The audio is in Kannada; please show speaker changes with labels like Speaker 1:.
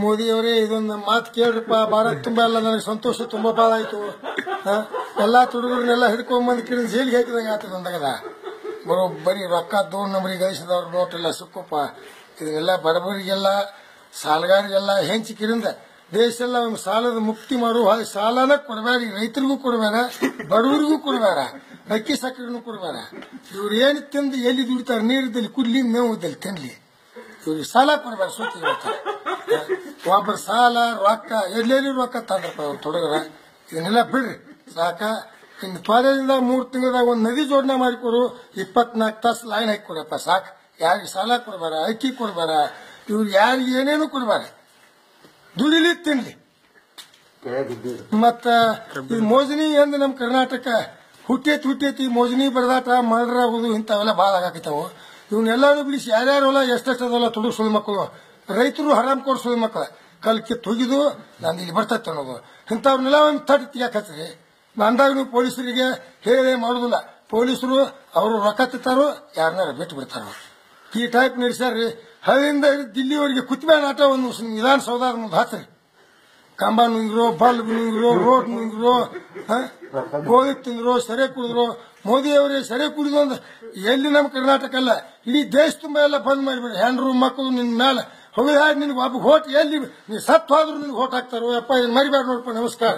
Speaker 1: ಮೋದಿ ಅವರೇ ಇದೊಂದು ಮಾತು ಕೇಳ್ರಪ್ಪ. ಭಾರತ್ ತುಂಬಾ ಎಲ್ಲ ನನಗೆ ಸಂತೋಷ ತುಂಬಾ ಬಾಳ ಆಯ್ತು. ಎಲ್ಲಾ ತುಡುಗರನ್ನೆಲ್ಲ ಹಿಡ್ಕೊಂಡ್ಬಂದು ಕಿಡಿದು ಜೈಲಿಗೆ ಹಾಕಿದಂಗ ಆಗ್ತದ ಅಂದಾಗ ಬರೋಬ್ಬರಿ ರೊಕ್ಕ 2 ನಂಬರಿ ಗಳಿಸಿದವ್ರ ನೋಟ್ ಎಲ್ಲ ಸುಕ್ಕಪ್ಪ. ಇದನ್ನೆಲ್ಲ ಬಡಬರಿಗೆಲ್ಲ ಸಾಲಗಾರಿಗೆಲ್ಲ ಹೆಂಚಿ ಕಿರಿಂದ ದೇಶ ಎಲ್ಲ ಸಾಲದ ಮುಕ್ತಿ ಮಾಡುವ ಸಾಲನ ಕೊಡಬೇಡ. ರೈತರಿಗೂ ಕೊಡಬೇಡ, ಬಡವರಿಗೂ ಕೊಡಬೇಡ, ಅಕ್ಕಿ ಸಕ್ಕರೆನೂ ಕೊಡಬೇಡ. ಇವ್ರು ಏನು ತಿಂದು ಎಲ್ಲಿ ದುಡಿತಾರೆ, ನೀರಿದ್ದಲ್ಲಿ ಕುಡ್ಲಿ, ಮೇವು ಇದ್ದಲ್ಲಿ ತಿನ್ಲಿ. ಇವ್ರಿಗೆ ಸಾಲ ಕೊಡಬೇಡ. ಸೂತಿ ಒಬ್ಬರ ಸಾಲ ರೊಕ್ಕ ಎಲ್ಲೆಲ್ಲಿ ರೊಕ್ಕ ತಂದ್ರಪ್ಪ ಅವ್ರು ತೊಡಗರ. ಇದನ್ನೆಲ್ಲ ಬಿಡ್ರಿ ಸಾಕ. ಇನ್ನು ಕಾಲೇಜಿಂದ 3 ತಿಂಗಳದಾಗ ಒಂದು ನದಿ ಜೋಡಣೆ ಮಾಡಿಕೊಡು. 24 ತಾಸು ಲೈನ್ ಹಾಕಿ ಕೊಡಪ್ಪ ಸಾಕು. ಯಾರಿಗೆ ಸಾಲ ಕೊಡಬೇಡ, ಅಕ್ಕಿ ಕೊಡಬೇಡ, ಇವ್ರು ಯಾರಿಗೆ ಏನೇನು ಕೊಡಬೇಡ. ದುಡಿಲಿ ತಿನ್ಲಿ. ಮತ್ತ ಮೋಜನಿ ಎಂದು ನಮ್ಮ ಕರ್ನಾಟಕ ಹುಟ್ಟೇತಿ. ಮೋಜನಿ ಬಡದಾಟ ಮರ್ಡರ್ ಆಗುದು ಇಂಥವೆಲ್ಲ ಭಾಳ ಆಗಾಕತ್ತಾವು. ಇವನ್ನೆಲ್ಲಾರು ಬಿಡಿಸಿ ಯಾರ್ಯಾರು ಹೊಲ ಎಷ್ಟೆಷ್ಟದಲ್ಲ ತುಡುಗ್ ಸುಳ್ಳು ಮಕ್ಕಳು, ರೈತರು ಹರಾಮ್ ಕೊಡ್ ಸುಳ್ಳು ಮಕ್ಕಳ ಕಲ್ ಕಿತ್ತು ಹೋಗಿದ್ದು ನಾನು ಇಲ್ಲಿ ಬರ್ತೈತೆ ಅನ್ನೋದು. ಇಂಥವ್ರನ್ನೆಲ್ಲ ಒಂದು ತಟ್ಟು ತೆಗಿಯಾಕತ್ರಿ. ಅಂದಾಗ ನೀವು ಪೊಲೀಸರಿಗೆ ಹೇಳೇ ಮಾಡುದಿಲ್ಲ. ಪೊಲೀಸರು ಅವರು ರೊಕ್ಕ ತಿತ್ತಾರೋ ಯಾರನ್ನಾರ ಬಿಟ್ಟು ಬಿಡ್ತಾರೋ. ಈ ಟೈಪ್ ನಡೆಸ್ಯಾರ್ರಿ. ಹಳ್ಳಿಯಿಂದ ದಿಲ್ಲಿವರೆಗೆ ಕುತ್ಬೇಡ ಆಟ ಒಂದು ವಿಧಾನಸೌಧ ಮುಂದೆ ಹಾಕ್ರಿ. ಕಂಬ ನುಂಗಿರೋ, ಬಲ್ಬ್ ನುಂಗಿರೋ, ರೋಡ್ ನುಂಗಿರೋ, ಗೋಧಿ ತಿಂದ್ರು, ಸೆರೆ ಕುಡಿದ್ರು. ಮೋದಿ ಅವರೇ ಸೆರೆ ಕುಡಿದು ಅಂದ್ರೆ ಎಲ್ಲಿ ನಮ್ಮ ಕರ್ನಾಟಕ ಅಲ್ಲ ಇಡೀ ದೇಶ ತುಂಬಾ ಎಲ್ಲ ಬಂದ್ ಮಾಡಿಬಿಡ್ರಿ. ಹೆಣ್ರು ಮಕ್ಕಳು ನಿನ್ ಮೇಲೆ ಹೋಗಿ ನಿನ್ಗೆ ಒಬ್ಬ ಹೋಟ್ ಎಲ್ಲಿ ನೀ ಸತ್ತು ಹೋದ್ರು ನಿನ್ಗೆ ಹೋಟ್ ಹಾಕ್ತಾರೋ. ಅಪ್ಪ ಇದನ್ನ ಮರಿಬೇಡ ನೋಡಪ್ಪ. ನಮಸ್ಕಾರ.